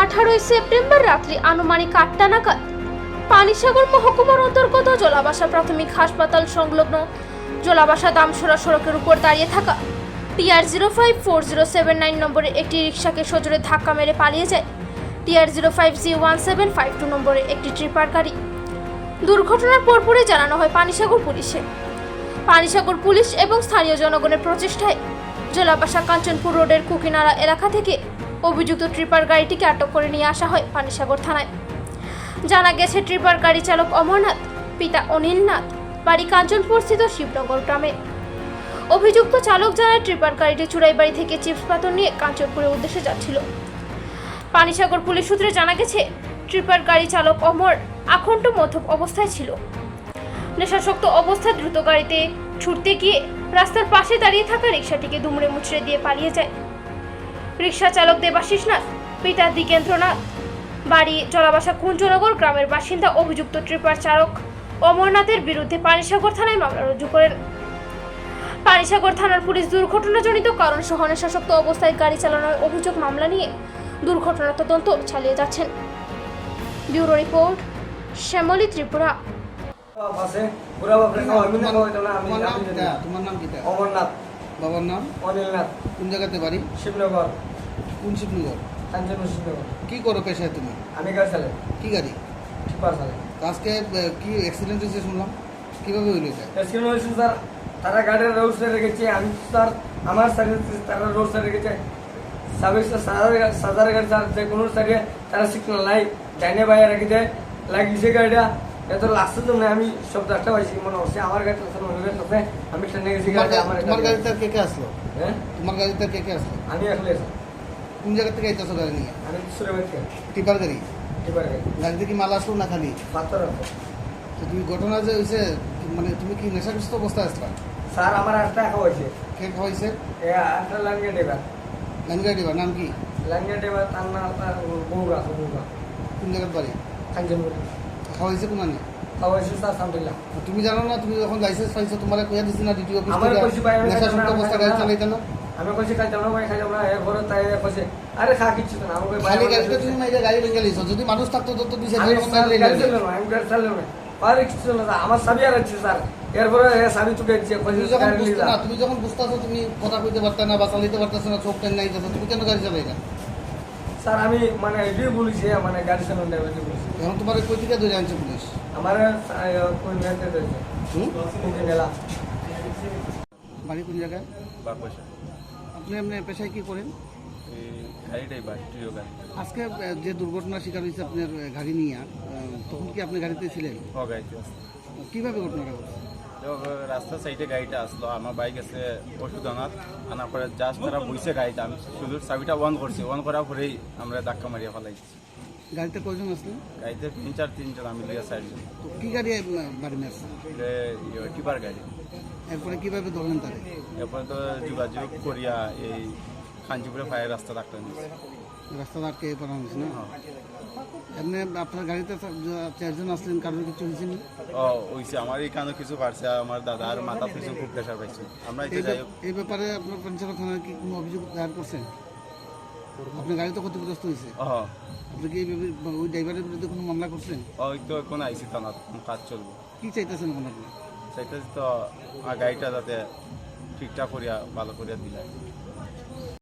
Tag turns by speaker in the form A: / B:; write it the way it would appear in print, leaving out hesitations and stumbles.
A: 18 September রাত্রি আনুমানিক 8টা নাগাদ পানিসাগর মহকুমার অন্তর্গত জলাবাসা প্রাথমিক হাসপাতাল সংলগ্ন জলাবাসা দামসরা সড়কের উপর দাঁড়িয়ে থাকা TR054079 নম্বরের একটি রিকশাকে সজোরে ধাক্কা মেরে পালিয়ে যায় TR05G1752 নম্বরের একটি ট্রিপার গাড়ি। দুর্ঘটনার পরপরই জানানো হয় পানিসাগর পুলিশে। পানিসাগর পুলিশ এবং স্থানীয় জনগণের প্রচেষ্টায় জলাবাসা কাঞ্চনপুর রোডের কুকিনারা এলাকা থেকে অভিযুক্ত ট্রিপার গাড়িটিকে আটক করে নিয়ে আসা হয় পানিসাগর থানায়। জানা গেছে ট্রিপার গাড়ি চালক অমরনাথ, পিতা অনিল নাথ, বাড়ি কাঞ্চনপুর স্থিত শিবনগর গ্রামে। অভিযুক্ত চালক জানায় ট্রিপার গাড়িটি চুড়াইবাড়ি থেকে চিপস পাথর নিয়ে কাঞ্চনপুরের উদ্দেশ্যে যাচ্ছিল। পানিসাগর পুলিশ সূত্রে জানা গেছে ট্রিপার গাড়ি চালক অমর আখণ্ড মদ্যপ অবস্থায় ছিল। নেশাসক্ত অবস্থায় দ্রুত গাড়িতে ছুটতে গিয়ে রাস্তার পাশে দাঁড়িয়ে থাকা রিকশাটিকে দুমড়ে মুচড়ে দিয়ে পালিয়ে যায়। রিকশা চালক দেবাশিস নাথ, পিতা দিগেন্দ্রনাথ, বাড়ি জলাবাসা কুঞ্জনগর গ্রামের বাসিন্দা অভিযুক্ত ট্রিপার চালক অমরনাথের বিরুদ্ধে পানিসাগর থানায় মামলা রুজু করেন। পানিসাগর থানার পুলিশ দুর্ঘটনাজনিত কারণ সহ নেশাসক্ত অবস্থায় গাড়ি চালানোর অভিযোগ মামলা নিয়ে দুর্ঘটনার তদন্ত চালিয়ে যাচ্ছেন। Bureau report, Shyamali Tripura.
B: তোমার নাম কি?
C: অমরনাথ।
B: বাবার নাম?
C: অনিল নাথ।
B: কোন জায়গাতে বাড়ি?
C: শিবনগর।
B: কোন শিবনগর?
C: কাঞ্চনপুর শিবনগর।
B: কি করো পেশায় তুমি?
C: আমি গাড়ি চালাই।
B: কি গাড়ি?
C: টিপার চালাই।
B: আজকে কি অ্যাক্সিডেন্ট হয়েছে শুনলাম, কিভাবে হইলো এটা?
C: অ্যাক্সিডেন্ট হয়েছে স্যার, তারা গাড়ির রোড সাইডে রেখেছে, আমি স্যার আমার সাইডে তারা রোড সাইডে রেখেছে। সাজার গাড়ি স্যার যে কোনো সাইডে তারা সিগন্যাল নাই, ডাইনে বাইরে রেখে দেয়, লাগিয়েছে গাড়িটা। এত লাস্টের জন্য আমি সব একটা পাইছি মনে হচ্ছে আমার গাড়িটা আমি ট্রেনে গেছি।
B: তোমার গাড়িতে কে কে আসলো?
C: হ্যাঁ,
B: তোমার গাড়িতে কে কে আসলো?
C: আমি আসলে
B: কোন জায়গা থেকে আইতেছো গাড়ি নিয়ে?
C: আমি সুরেবাদ থেকে
B: টিপার গাড়ি?
C: টিপার গাড়ি।
B: গাড়িতে কি মাল আসলো না খালি
C: পাথর আছে?
B: তো তুমি ঘটনা যে হয়েছে, মানে তুমি কি নেশাগ্রস্ত অবস্থায় আসলা?
C: স্যার আমার একটা একা হয়েছে।
B: কে খাওয়াইছে?
C: একটা লাইন ডেবার।
B: লাইন গাড়ি ডিবার নাম কি?
C: লাইন ডেবার তার নাম বউরা।
B: কোন জায়গার বাড়ি?
C: কাঞ্চনপুর।
B: খাওয়াইছে কোন আনে?
C: খাওয়াইছে স্যার সামটিল্লা।
B: তুমি জানো না, তুমি যখন লাইসেন্স পাইছো তোমার কইয়া দিছি না ডিটি অফিস
C: আমার কইছি ভাই আমি
B: নেশাসক্ত অবস্থা গাড়ি চালাইতে না?
C: আমি কইছি কাজ চালানো ভাই খাই আমরা এর ঘরে তাই কইছে আরে খা কিচ্ছু না আমাকে
B: খালি গাড়িতে তুমি মাইরে গাড়ি ভেঙে লিছো, যদি মানুষ থাকতো তো তো দিছে
C: আমি গাড়ি চালানো আমি গাড়ি চালানো পারে কিছু না আমার সাবি আর আছে স্যার এরপরে সাবি চুকে দিছে কইছে গাড়ি নিয়ে যা।
B: তুমি যখন বুঝতাছো তুমি কথা কইতে পারতা না বা চালাইতে পারতাছ না, চোখ টেন নাই তো তুমি কেন গাড়ি চালাইলা?
C: স্যার আমি মানে এটাই বলেছি মানে গাড়ি চালানো ড্রাইভার বলেছি।
B: এখন তোমার কই থেকে ধরে আনছে পুলিশ?
C: আমার কোন মেতে দিয়েছে কোন নেলা।
B: বাড়ি কোন জায়গায়?
D: বারপয়সা।
B: আপনি এমনি পেশায় কি করেন?
D: এই গাড়িটাই বা টিও গাড়ি।
B: আজকে যে দুর্ঘটনার শিকার হয়েছে আপনার গাড়ি নিয়ে, তখন কি আপনি গাড়িতে ছিলেন?
D: ও গাড়িতে আসলো।
B: কিভাবে ঘটনাটা ঘটছে?
D: তো রাস্তার সাইডে গাড়িটা আসলো, আমার বাইক আছে ওষুধ আনার পরে জাস্ট তারা বইছে গাড়িটা, আমি শুধু চাবিটা অন করছি, অন করার পরেই আমরা ধাক্কা মারিয়া ফেলাইছি।
B: গাড়িতে কয়জন আসলেন?
D: গাড়িতে তিনজন, আমি লিয়া 4জন।
B: তো কি গাড়ি বাড়ি মারছে?
D: টিপার গাড়ি।
B: এরপরে কিভাবে ধরলেন তাদের?
D: এরপরে তো যোগাযোগ করিয়া এই কাঞ্চিপুরে ফায়ার রাস্তা ডাক্তার নিয়েছে।
B: রাস্তা আটকে পাঠানো হয়েছে না?
D: হ্যাঁ।
B: এমনি আপনার গাড়িতে 4জন আসলেন, কারোর কিছু হয়েছে না?
D: ও হয়েছে, আমার এইখানে কিছু পারছে, আমার দাদা আর মাথা পিছু খুব প্রেশার পাইছে। আমরা এটা যাই হোক।
B: এই ব্যাপারে আপনার পঞ্চায়েত থানায় কি কোনো অভিযোগ দায়ের করছেন? আপনার গাড়ি তো ক্ষতিগ্রস্ত হয়েছে, আপনি কি ওই ড্রাইভারের বিরুদ্ধে কোনো মামলা করছেন?
D: ওই তো এখন আইসি থানা, কাজ চলবে।
B: কি চাইতেছেন এখন আপনি?
D: চাইতেছি তো গাড়িটা যাতে ঠিকঠাক করিয়া ভালো করিয়া দিলাই।